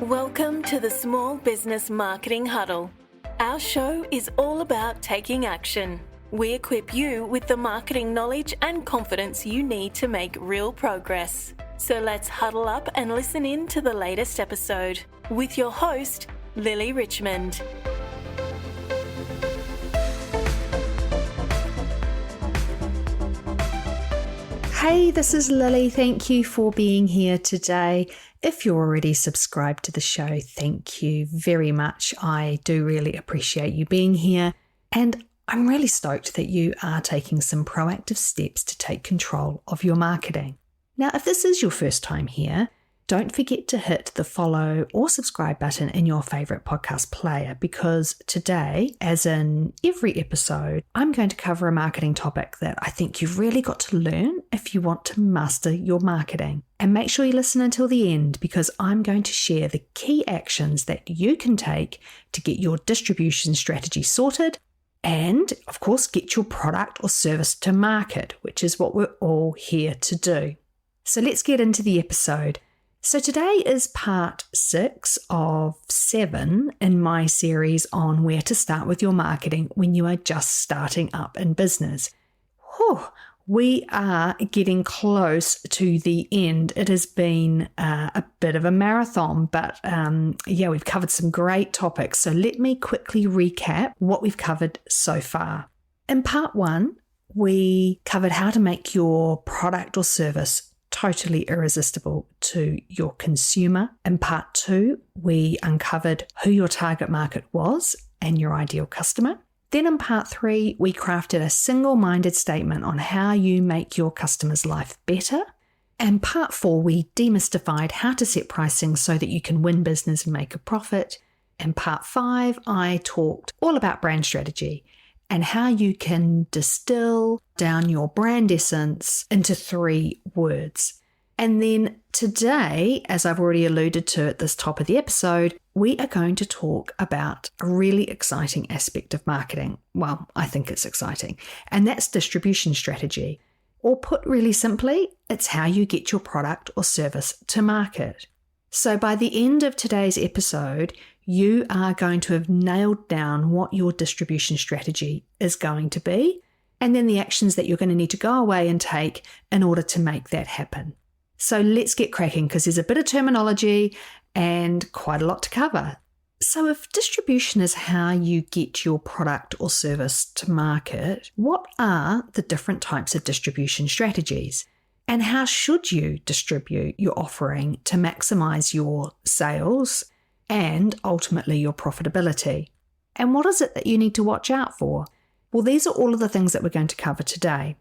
Welcome to the Small Business Marketing Huddle. Our show is all about taking action. We equip you with the marketing knowledge and confidence you need to make real progress. So let's huddle up and listen in to the latest episode with your host, Lily Richmond. Hey, this is Lily. Thank you for being here today. If you're already subscribed to the show, thank you very much. I do really appreciate you being here. And I'm really stoked that you are taking some proactive steps to take control of your marketing. Now, if this is your first time here, don't forget to hit the follow or subscribe button in your favorite podcast player, because today, as in every episode, I'm going to cover a marketing topic that I think you've really got to learn if you want to master your marketing. And make sure you listen until the end, because I'm going to share the key actions that you can take to get your distribution strategy sorted and, of course, get your product or service to market, which is what we're all here to do. So let's get into the episode. So today is part 6 of 7 in my series on where to start with your marketing when you are just starting up in business. We are getting close to the end. It has been a bit of a marathon, but we've covered some great topics. So let me quickly recap what we've covered so far. In part 1, we covered how to make your product or service totally irresistible to your consumer. In part 2, we uncovered who your target market was and your ideal customer. Then in part 3, we crafted a single-minded statement on how you make your customer's life better. And part 4, we demystified how to set pricing so that you can win business and make a profit. And part 5, I talked all about brand strategy and how you can distill down your brand essence into 3 words. And then today, as I've already alluded to at this top of the episode, we are going to talk about a really exciting aspect of marketing. Well, I think it's exciting, and that's distribution strategy. Or put really simply, it's how you get your product or service to market. So by the end of today's episode, you are going to have nailed down what your distribution strategy is going to be, and then the actions that you're going to need to go away and take in order to make that happen. So let's get cracking, because there's a bit of terminology and quite a lot to cover. So if distribution is how you get your product or service to market, what are the different types of distribution strategies? And how should you distribute your offering to maximize your sales and ultimately your profitability? And what is it that you need to watch out for? Well, these are all of the things that we're going to cover today.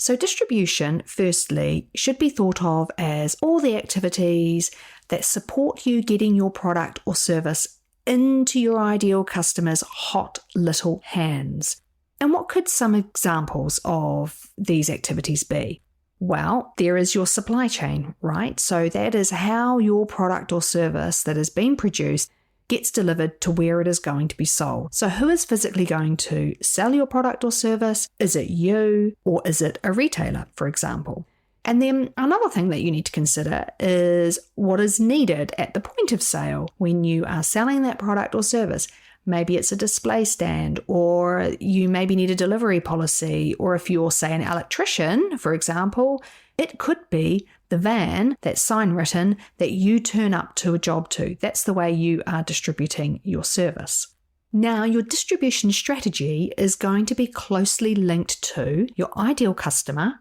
So distribution, firstly, should be thought of as all the activities that support you getting your product or service into your ideal customer's hot little hands. And what could some examples of these activities be? Well, there is your supply chain, right? So that is how your product or service that has been produced gets delivered to where it is going to be sold. So who is physically going to sell your product or service? Is it you, or is it a retailer, for example? And then another thing that you need to consider is what is needed at the point of sale when you are selling that product or service. Maybe it's a display stand, or you maybe need a delivery policy, or if you're, say, an electrician, for example, it could be the van that's sign written that you turn up to a job to. That's the way you are distributing your service. Now, your distribution strategy is going to be closely linked to your ideal customer,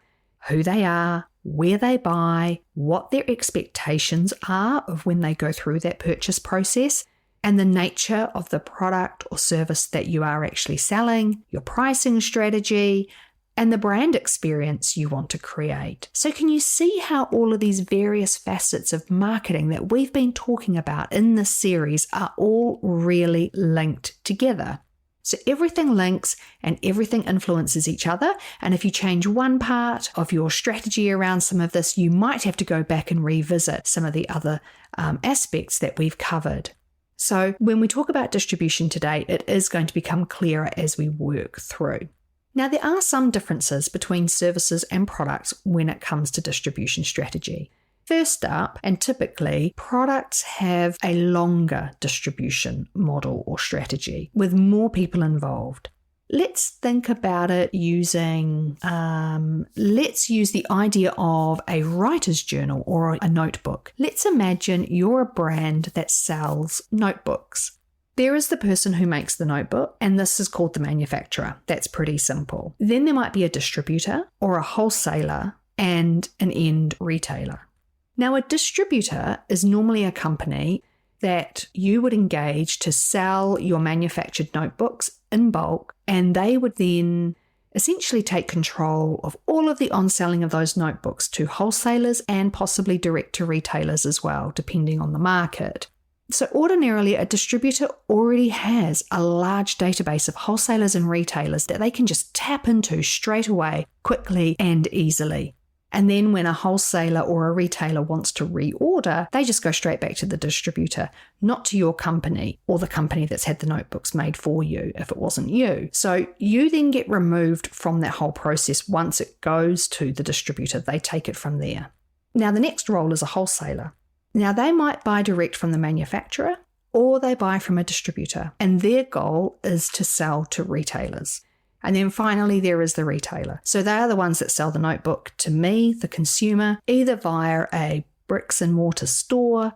who they are, where they buy, what their expectations are of when they go through that purchase process, and the nature of the product or service that you are actually selling, your pricing strategy, and the brand experience you want to create. So can you see how all of these various facets of marketing that we've been talking about in this series are all really linked together? So everything links and everything influences each other. And if you change one part of your strategy around some of this, you might have to go back and revisit some of the other aspects that we've covered. So when we talk about distribution today, it is going to become clearer as we work through. Now, there are some differences between services and products when it comes to distribution strategy. First up, and typically, products have a longer distribution model or strategy with more people involved. Let's think about it using, let's use the idea of a writer's journal or a notebook. Let's imagine you're a brand that sells notebooks. There is the person who makes the notebook, and this is called the manufacturer. That's pretty simple. Then there might be a distributor or a wholesaler and an end retailer. Now, a distributor is normally a company that you would engage to sell your manufactured notebooks in bulk, and they would then essentially take control of all of the on-selling of those notebooks to wholesalers and possibly direct to retailers as well, depending on the market. So ordinarily, a distributor already has a large database of wholesalers and retailers that they can just tap into straight away, quickly and easily. And then when a wholesaler or a retailer wants to reorder, they just go straight back to the distributor, not to your company or the company that's had the notebooks made for you if it wasn't you. So you then get removed from that whole process once it goes to the distributor. They take it from there. Now, the next role is a wholesaler. Now, they might buy direct from the manufacturer or they buy from a distributor, and their goal is to sell to retailers. And then finally, there is the retailer. So they are the ones that sell the notebook to me, the consumer, either via a bricks and mortar store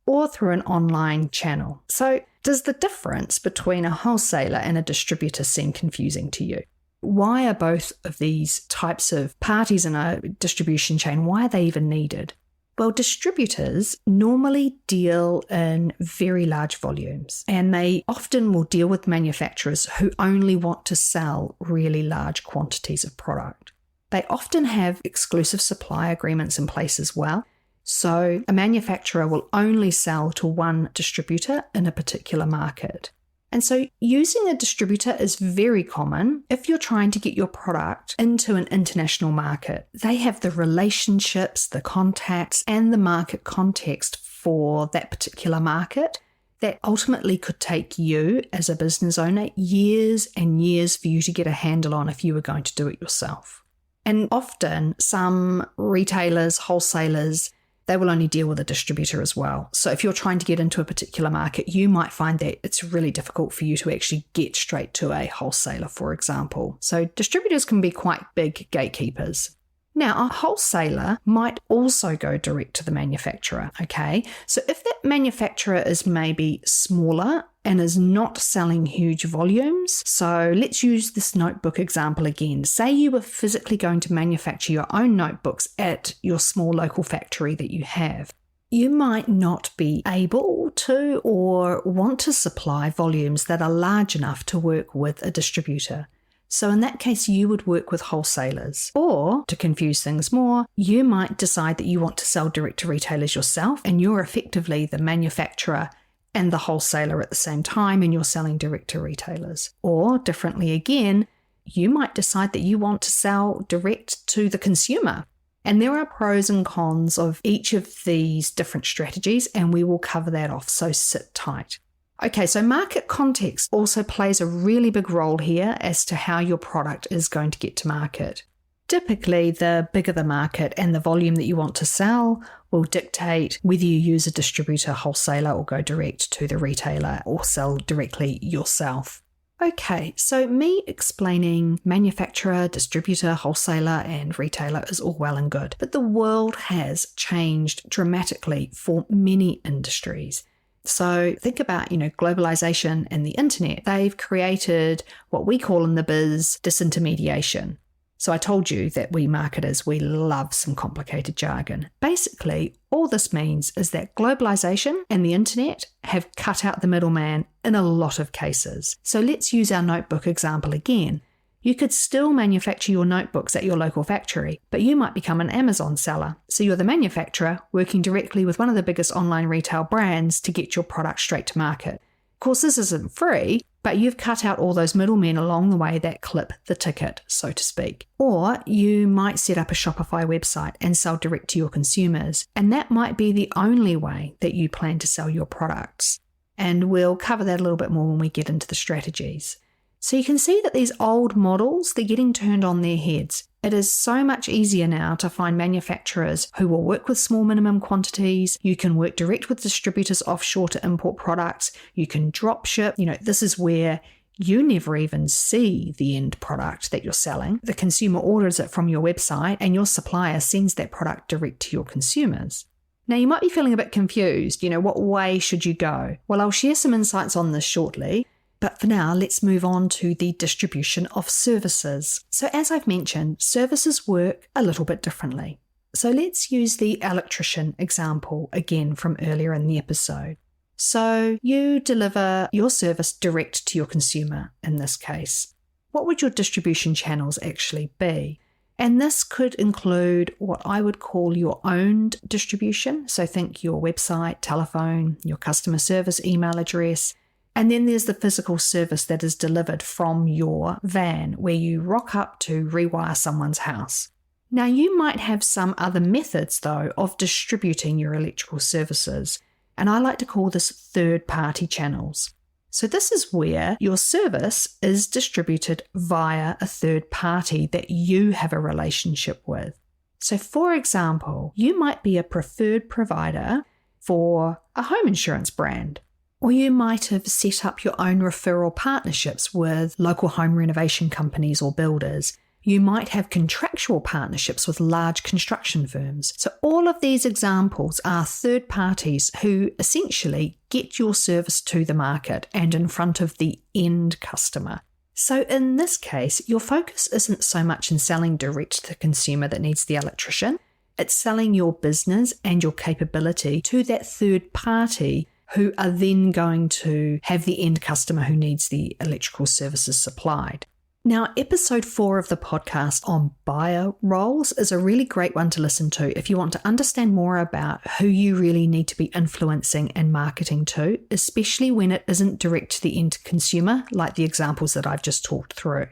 or through an online channel. So does the difference between a wholesaler and a distributor seem confusing to you? Why are both of these types of parties in a distribution chain, why are they even needed? Well, distributors normally deal in very large volumes, and they often will deal with manufacturers who only want to sell really large quantities of product. They often have exclusive supply agreements in place as well. So a manufacturer will only sell to one distributor in a particular market. And so using a distributor is very common if you're trying to get your product into an international market. They have the relationships, the contacts, and the market context for that particular market that ultimately could take you as a business owner years and years for you to get a handle on if you were going to do it yourself. And often some retailers, wholesalers, they will only deal with a distributor as well. So if you're trying to get into a particular market, you might find that it's really difficult for you to actually get straight to a wholesaler, for example. So distributors can be quite big gatekeepers. Now, a wholesaler might also go direct to the manufacturer, okay? So if that manufacturer is maybe smaller and is not selling huge volumes, so let's use this notebook example again. Say you were physically going to manufacture your own notebooks at your small local factory that you have. You might not be able to or want to supply volumes that are large enough to work with a distributor. So in that case, you would work with wholesalers. Or, to confuse things more, you might decide that you want to sell direct to retailers yourself, and you're effectively the manufacturer and the wholesaler at the same time, and you're selling direct to retailers. Or, differently again, you might decide that you want to sell direct to the consumer. And there are pros and cons of each of these different strategies, and we will cover that off, so sit tight. Okay, so market context also plays a really big role here as to how your product is going to get to market. Typically, the bigger the market and the volume that you want to sell will dictate whether you use a distributor, wholesaler, or go direct to the retailer or sell directly yourself. Okay, so me explaining manufacturer, distributor, wholesaler, and retailer is all well and good, but the world has changed dramatically for many industries. So think about, globalization and the internet. They've created what we call in the biz disintermediation. So I told you that we marketers, we love some complicated jargon. Basically, all this means is that globalization and the internet have cut out the middleman in a lot of cases. So let's use our notebook example again. You could still manufacture your notebooks at your local factory, but you might become an Amazon seller. So you're the manufacturer working directly with one of the biggest online retail brands to get your product straight to market. Of course, this isn't free, but you've cut out all those middlemen along the way that clip the ticket, so to speak. Or you might set up a Shopify website and sell direct to your consumers, and that might be the only way that you plan to sell your products. And we'll cover that a little bit more when we get into the strategies. So you can see that these old models, they're getting turned on their heads. It is so much easier now to find manufacturers who will work with small minimum quantities. You can work direct with distributors offshore to import products. You can drop ship. This is where you never even see the end product that you're selling. The consumer orders it from your website and your supplier sends that product direct to your consumers. Now, you might be feeling a bit confused. What way should you go? Well, I'll share some insights on this shortly. But for now, let's move on to the distribution of services. So as I've mentioned, services work a little bit differently. So let's use the electrician example again from earlier in the episode. So you deliver your service direct to your consumer in this case. What would your distribution channels actually be? And this could include what I would call your owned distribution. So think your website, telephone, your customer service email address. And then there's the physical service that is delivered from your van where you rock up to rewire someone's house. Now, you might have some other methods, though, of distributing your electrical services, and I like to call this third-party channels. So this is where your service is distributed via a third party that you have a relationship with. So, for example, you might be a preferred provider for a home insurance brand. Or you might have set up your own referral partnerships with local home renovation companies or builders. You might have contractual partnerships with large construction firms. So all of these examples are third parties who essentially get your service to the market and in front of the end customer. So in this case, your focus isn't so much in selling direct to the consumer that needs the electrician. It's selling your business and your capability to that third party who are then going to have the end customer who needs the electrical services supplied. Now, episode 4 of the podcast on buyer roles is a really great one to listen to if you want to understand more about who you really need to be influencing and marketing to, especially when it isn't direct to the end consumer, like the examples that I've just talked through.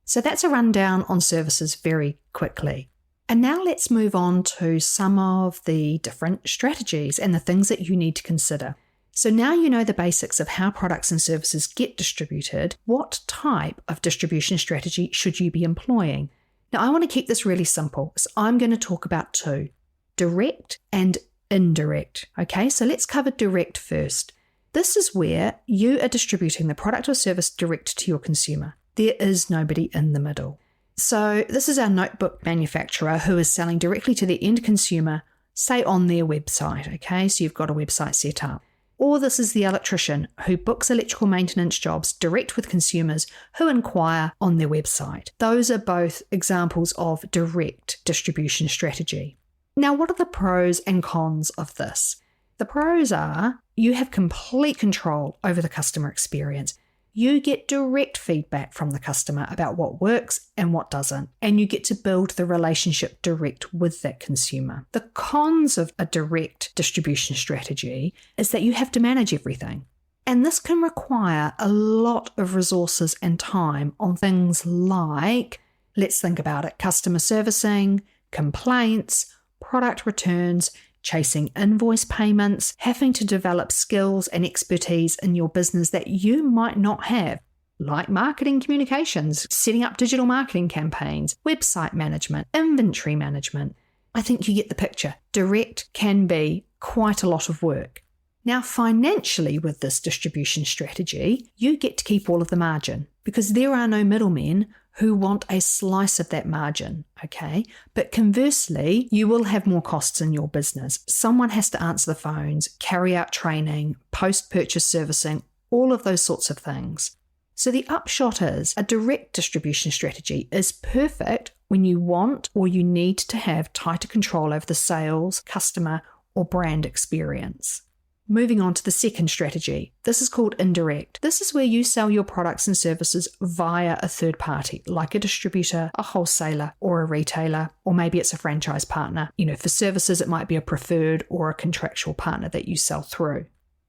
So that's a rundown on services very quickly. And now let's move on to some of the different strategies and the things that you need to consider. So now you know the basics of how products and services get distributed. What type of distribution strategy should you be employing? Now, I want to keep this really simple, so I'm going to talk about 2, direct and indirect. Okay, so let's cover direct first. This is where you are distributing the product or service direct to your consumer. There is nobody in the middle. So this is our notebook manufacturer who is selling directly to the end consumer, say on their website. Okay, so you've got a website set up. Or this is the electrician who books electrical maintenance jobs direct with consumers who inquire on their website. Those are both examples of direct distribution strategy. Now, what are the pros and cons of this? The pros are you have complete control over the customer experience. You get direct feedback from the customer about what works and what doesn't, and you get to build the relationship direct with that consumer. The cons of a direct distribution strategy is that you have to manage everything. And this can require a lot of resources and time on things like, let's think about it, customer servicing, complaints, product returns, chasing invoice payments, having to develop skills and expertise in your business that you might not have, like marketing communications, setting up digital marketing campaigns, website management, inventory management. I think you get the picture. Direct can be quite a lot of work. Now, financially with this distribution strategy, you get to keep all of the margin because there are no middlemen who want a slice of that margin, okay? But conversely, you will have more costs in your business. Someone has to answer the phones, carry out training, post-purchase servicing, all of those sorts of things. So the upshot is a direct distribution strategy is perfect when you want or you need to have tighter control over the sales, customer, or brand experience. Moving on to the second strategy. This is called indirect. This is where you sell your products and services via a third party, like a distributor, a wholesaler, or a retailer, or maybe it's a franchise partner. For services, it might be a preferred or a contractual partner that you sell through.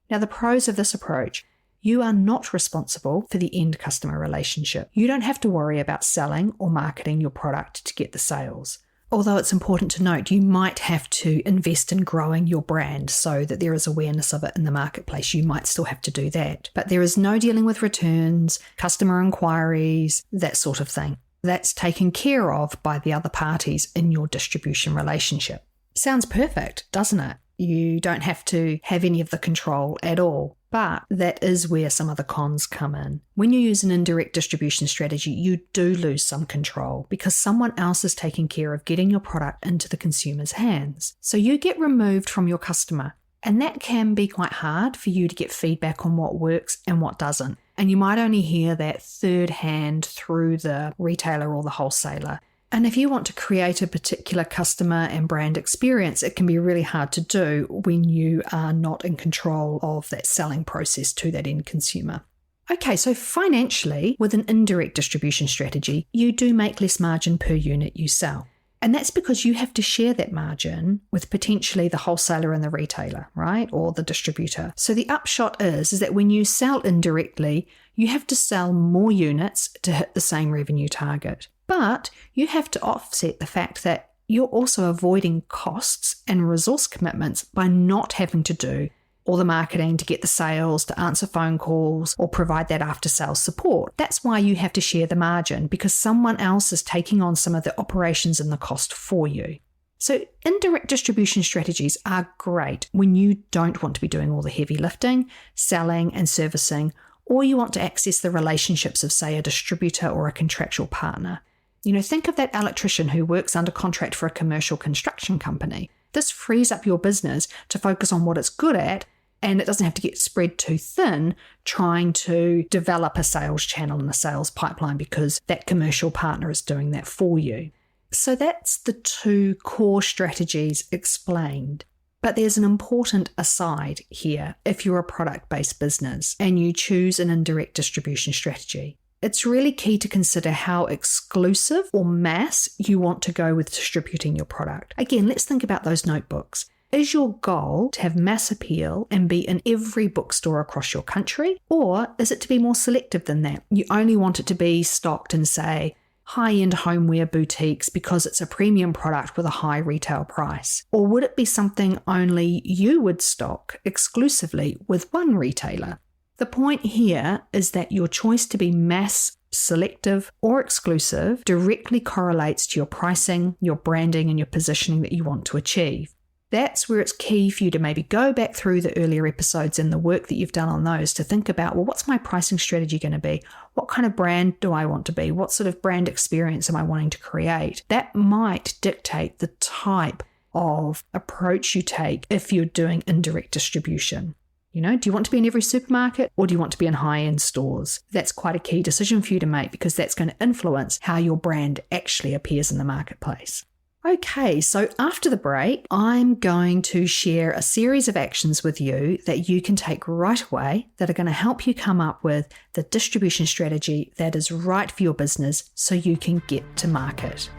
Now, the pros of this approach, you are not responsible for the end customer relationship. You don't have to worry about selling or marketing your product to get the sales. Although it's important to note, you might have to invest in growing your brand so that there is awareness of it in the marketplace. You might still have to do that. But there is no dealing with returns, customer inquiries, that sort of thing. that's taken care of by the other parties in your distribution relationship. Sounds perfect, doesn't it? You don't have to have any of the control at all. But that is where some of the cons come in. When you use an indirect distribution strategy, you do lose some control because someone else is taking care of getting your product into the consumer's hands. So you get removed from your customer. And that can be quite hard for you to get feedback on what works and what doesn't. And you might only hear that third hand through the retailer or the wholesaler. And if you want to create a particular customer and brand experience, it can be really hard to do when you are not in control of that selling process to that end consumer. Okay, so financially, with an indirect distribution strategy, you do make less margin per unit you sell. And that's because you have to share that margin with potentially the wholesaler and the retailer, right? Or the distributor. So the upshot is that when you sell indirectly, you have to sell more units to hit the same revenue target. But you have to offset the fact that you're also avoiding costs and resource commitments by not having to do all the marketing to get the sales, to answer phone calls, or provide that after-sales support. That's why you have to share the margin, because someone else is taking on some of the operations and the cost for you. So indirect distribution strategies are great when you don't want to be doing all the heavy lifting, selling and servicing, or you want to access the relationships of, say, a distributor or a contractual partner. Think of that electrician who works under contract for a commercial construction company. This frees up your business to focus on what it's good at, and it doesn't have to get spread too thin trying to develop a sales channel and a sales pipeline because that commercial partner is doing that for you. So that's the two core strategies explained. But there's an important aside here if you're a product-based business and you choose an indirect distribution strategy. It's really key to consider how exclusive or mass you want to go with distributing your product. Again, let's think about those notebooks. Is your goal to have mass appeal and be in every bookstore across your country? Or is it to be more selective than that? You only want it to be stocked in, say, high-end homeware boutiques because it's a premium product with a high retail price? Or would it be something only you would stock exclusively with one retailer? The point here is that your choice to be mass, selective, or exclusive directly correlates to your pricing, your branding, and your positioning that you want to achieve. That's where it's key for you to maybe go back through the earlier episodes and the work that you've done on those to think about, well, what's my pricing strategy going to be? What kind of brand do I want to be? What sort of brand experience am I wanting to create? That might dictate the type of approach you take if you're doing indirect distribution. Do you want to be in every supermarket or do you want to be in high-end stores? That's quite a key decision for you to make because that's going to influence how your brand actually appears in the marketplace. Okay, so after the break, I'm going to share a series of actions with you that you can take right away that are going to help you come up with the distribution strategy that is right for your business so you can get to market.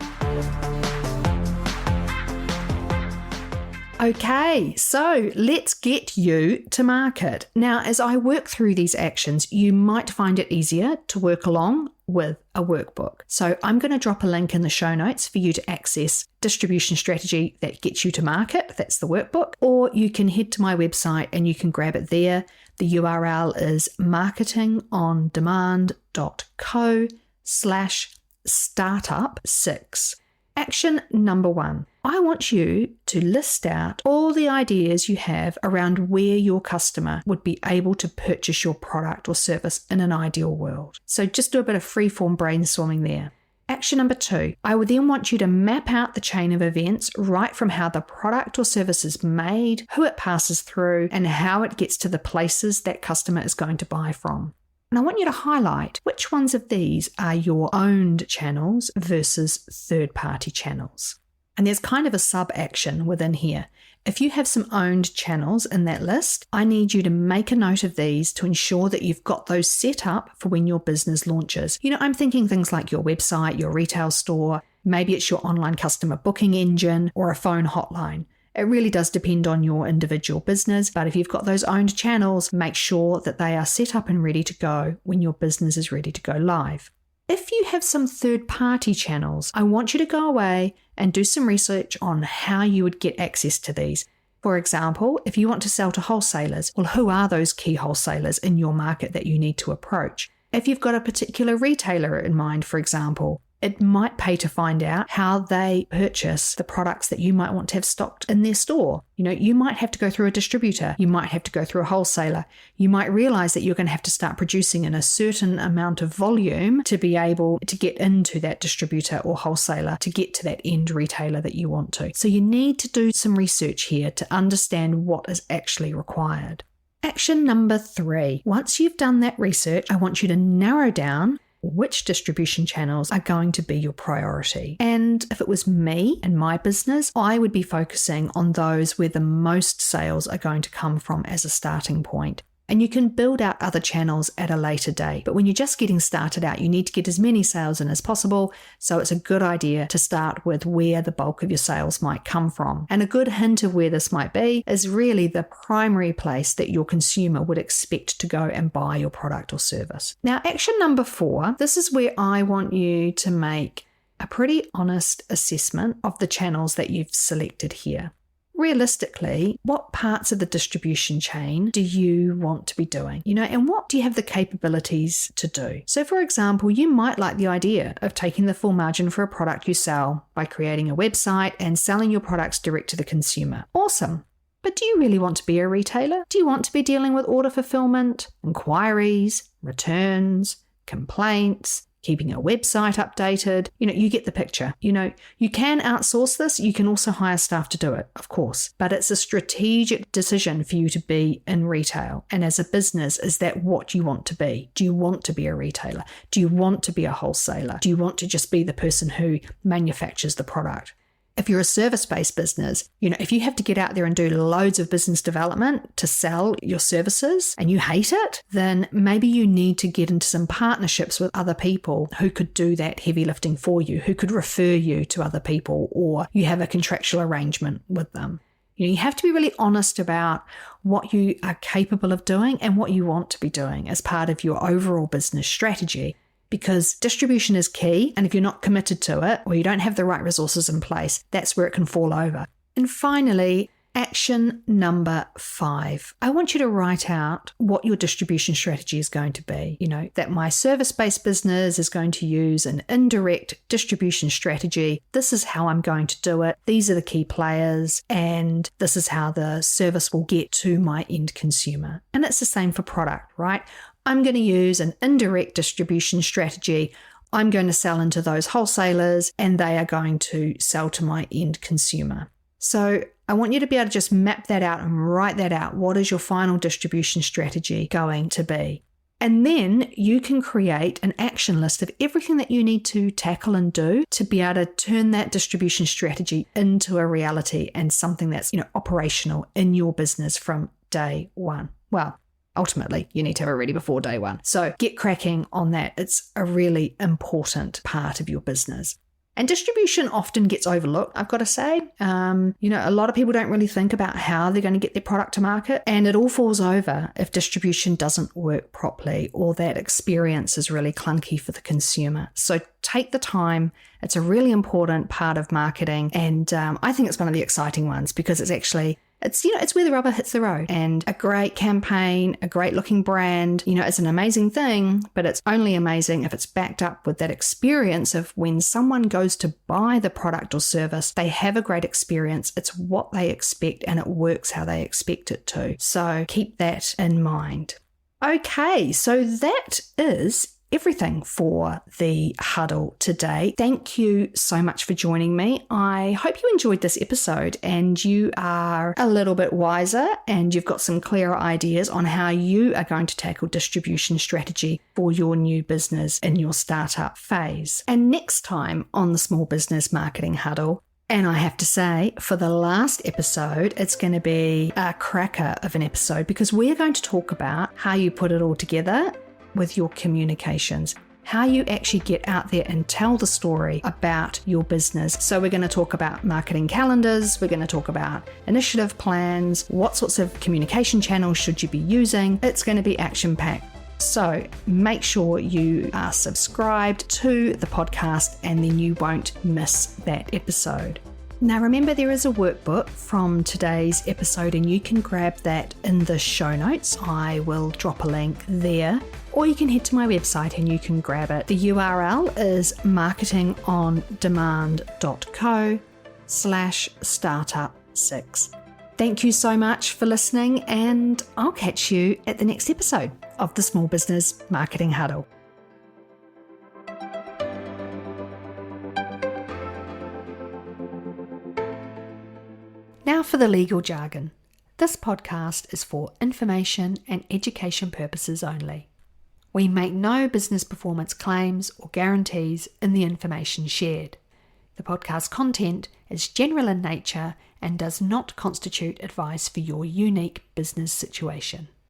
Okay, so let's get you to market. Now, as I work through these actions, you might find it easier to work along with a workbook. So I'm going to drop a link in the show notes for you to access distribution strategy that gets you to market. That's the workbook. Or you can head to my website and you can grab it there. The URL is marketingonDemand.co/startup6. Action number 1. I want you to list out all the ideas you have around where your customer would be able to purchase your product or service in an ideal world. So just do a bit of free-form brainstorming there. Action number 2. I would then want you to map out the chain of events right from how the product or service is made, who it passes through, and how it gets to the places that customer is going to buy from. And I want you to highlight which ones of these are your owned channels versus third-party channels. And there's kind of a sub-action within here. If you have some owned channels in that list, I need you to make a note of these to ensure that you've got those set up for when your business launches. I'm thinking things like your website, your retail store, maybe it's your online customer booking engine or a phone hotline. It really does depend on your individual business, but if you've got those owned channels, make sure that they are set up and ready to go when your business is ready to go live. If you have some third-party channels, I want you to go away and do some research on how you would get access to these. For example, if you want to sell to wholesalers, well, who are those key wholesalers in your market that you need to approach? If you've got a particular retailer in mind, for example, It might pay to find out how they purchase the products that you might want to have stocked in their store. You might have to go through a distributor. You might have to go through a wholesaler. You might realize that you're going to have to start producing in a certain amount of volume to be able to get into that distributor or wholesaler to get to that end retailer that you want to. So you need to do some research here to understand what is actually required. Action number 3. Once you've done that research, I want you to narrow down which distribution channels are going to be your priority. And if it was me and my business, I would be focusing on those where the most sales are going to come from as a starting point. And you can build out other channels at a later date. But when you're just getting started out, you need to get as many sales in as possible. So it's a good idea to start with where the bulk of your sales might come from. And a good hint of where this might be is really the primary place that your consumer would expect to go and buy your product or service. Now, action number 4, this is where I want you to make a pretty honest assessment of the channels that you've selected here. Realistically, what parts of the distribution chain do you want to be doing? And what do you have the capabilities to do? So for example, you might like the idea of taking the full margin for a product you sell by creating a website and selling your products direct to the consumer. Awesome. But do you really want to be a retailer? Do you want to be dealing with order fulfillment, inquiries, returns, complaints, keeping a website updated? You get the picture. You can outsource this. You can also hire staff to do it, of course, but it's a strategic decision for you to be in retail. And as a business, is that what you want to be? Do you want to be a retailer? Do you want to be a wholesaler? Do you want to just be the person who manufactures the product? If you're a service-based business, if you have to get out there and do loads of business development to sell your services and you hate it, then maybe you need to get into some partnerships with other people who could do that heavy lifting for you, who could refer you to other people, or you have a contractual arrangement with them. You have to be really honest about what you are capable of doing and what you want to be doing as part of your overall business strategy. Because distribution is key, and if you're not committed to it or you don't have the right resources in place, that's where it can fall over. And finally, action number 5. I want you to write out what your distribution strategy is going to be. That my service-based business is going to use an indirect distribution strategy. This is how I'm going to do it. These are the key players, and this is how the service will get to my end consumer. And it's the same for product, right? I'm going to use an indirect distribution strategy. I'm going to sell into those wholesalers and they are going to sell to my end consumer. So I want you to be able to just map that out and write that out. What is your final distribution strategy going to be? And then you can create an action list of everything that you need to tackle and do to be able to turn that distribution strategy into a reality and something that's, operational in your business from day one. Well, ultimately, you need to have it ready before day one. So get cracking on that. It's a really important part of your business. And distribution often gets overlooked, I've got to say. A lot of people don't really think about how they're going to get their product to market, and it all falls over if distribution doesn't work properly or that experience is really clunky for the consumer. So take the time. It's a really important part of marketing, and I think it's one of the exciting ones because it's where the rubber hits the road. And a great campaign, a great looking brand, it's an amazing thing, but it's only amazing if it's backed up with that experience of when someone goes to buy the product or service, they have a great experience. It's what they expect and it works how they expect it to. So keep that in mind. Okay, so that is everything for the huddle today. Thank you so much for joining me. I hope you enjoyed this episode and you are a little bit wiser and you've got some clearer ideas on how you are going to tackle distribution strategy for your new business in your startup phase. And next time on the Small Business Marketing Huddle, and I have to say, for the last episode, it's going to be a cracker of an episode because we're going to talk about how you put it all together with your communications, how you actually get out there and tell the story about your business. So we're going to talk about marketing calendars, we're going to talk about initiative plans, what sorts of communication channels should you be using. It's going to be action-packed. So make sure you are subscribed to the podcast and then you won't miss that episode. Now remember, there is a workbook from today's episode and you can grab that in the show notes. I will drop a link there, or you can head to my website and you can grab it. The URL is marketingondemand.co/startup6. Thank you so much for listening, and I'll catch you at the next episode of the Small Business Marketing Huddle. Now for the legal jargon. This podcast is for information and education purposes only. We make no business performance claims or guarantees in the information shared. The podcast content is general in nature and does not constitute advice for your unique business situation.